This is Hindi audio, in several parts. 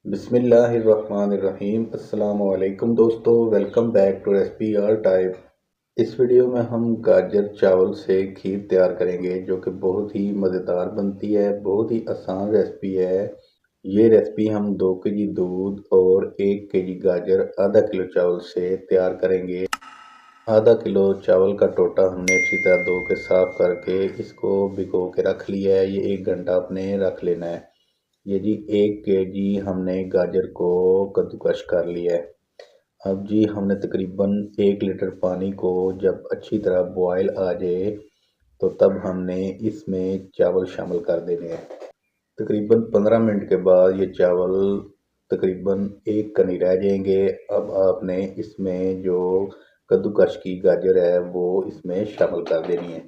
बिस्मिल्लाहिर्रहमानिर्रहीम। अस्सलामुअलैकुम दोस्तों, welcome back to recipe all type. इस वीडियो में हम गाजर चावल से खीर तैयार करेंगे जो कि बहुत ही मज़ेदार बनती है। बहुत ही आसान रेसिपी है। ये रेसिपी हम 2 kg दूध और 1 kg गाजर आधा किलो चावल से तैयार करेंगे। आधा किलो चावल का टोटा हमने अच्छी तरह धो के साफ करके इसको भिगो के रख लिया है। ये 1 घंटा अपने रख लेना है। ये जी 1 kg हमने गाजर को कद्दूकस कर लिया है। अब जी हमने तकरीबन 1 लीटर पानी को जब अच्छी तरह बॉयल आ जाए तो तब हमने इसमें चावल शामिल कर देने हैं। तकरीबन 15 मिनट के बाद ये चावल तकरीबन एक कनी रह जाएंगे। अब आपने इसमें जो कद्दूकस की गाजर है वो इसमें शामिल कर देनी है।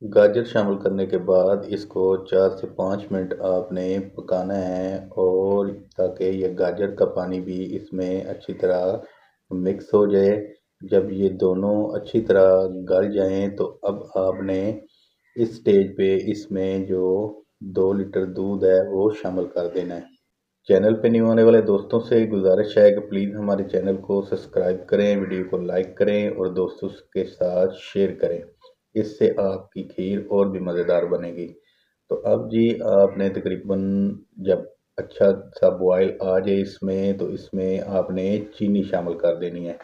गाजर शामिल करने के बाद इसको 4 से 5 मिनट आपने पकाना है और ताकि ये गाजर का पानी भी इसमें अच्छी तरह मिक्स हो जाए। जब ये दोनों अच्छी तरह गल जाएं तो अब आपने इस स्टेज पे इसमें जो 2 लीटर दूध है वो शामिल कर देना है। चैनल पे न्यू आने वाले दोस्तों से गुजारिश है कि प्लीज़ हमारे चैनल को सब्सक्राइब करें, वीडियो को लाइक करें और दोस्तों के साथ शेयर करें। इससे आपकी खीर और भी मज़ेदार बनेगी। तो अब जी आपने तकरीबन जब अच्छा सा बॉयल आ जाए इसमें तो इसमें आपने चीनी शामिल कर देनी है।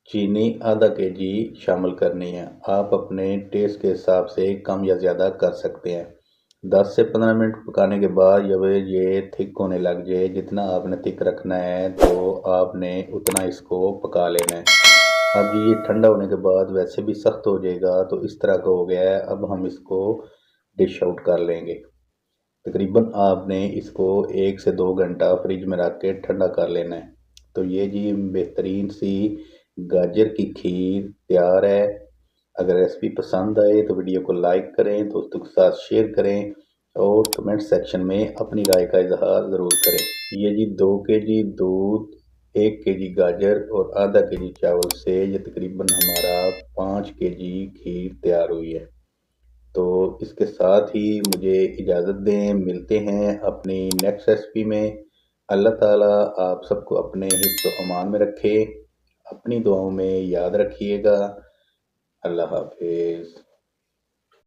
चीनी आधा kg शामिल करनी है। आप अपने टेस्ट के हिसाब से कम या ज़्यादा कर सकते हैं। 10 से 15 मिनट पकाने के बाद जब ये थिक होने लग जाए, जितना आपने थिक रखना है तो आपने उतना इसको पका लेना है। अब ये ठंडा होने के बाद वैसे भी सख्त हो जाएगा तो इस तरह का हो गया है। अब हम इसको डिश आउट कर लेंगे। तकरीबन आपने इसको 1 से 2 घंटा फ्रिज में रख के ठंडा कर लेना है। तो ये जी बेहतरीन सी गाजर की खीर तैयार है। अगर रेसिपी पसंद आए तो वीडियो को लाइक करें, दोस्तों के साथ शेयर करें और कमेंट सेक्शन में अपनी राय का इजहार ज़रूर करें। ये जी 2 kg दूध, 1 kg गाजर और आधा kg चावल से ये तकरीबन हमारा 5 kg खीर तैयार हुई है। तो इसके साथ ही मुझे इजाज़त दें, मिलते हैं अपनी नेक्स्ट रेसिपी में। अल्लाह ताला आप सबको अपने हिफ्ज़ व अमान में रखे। अपनी दुआओं में याद रखिएगा। अल्लाह हाफिज़।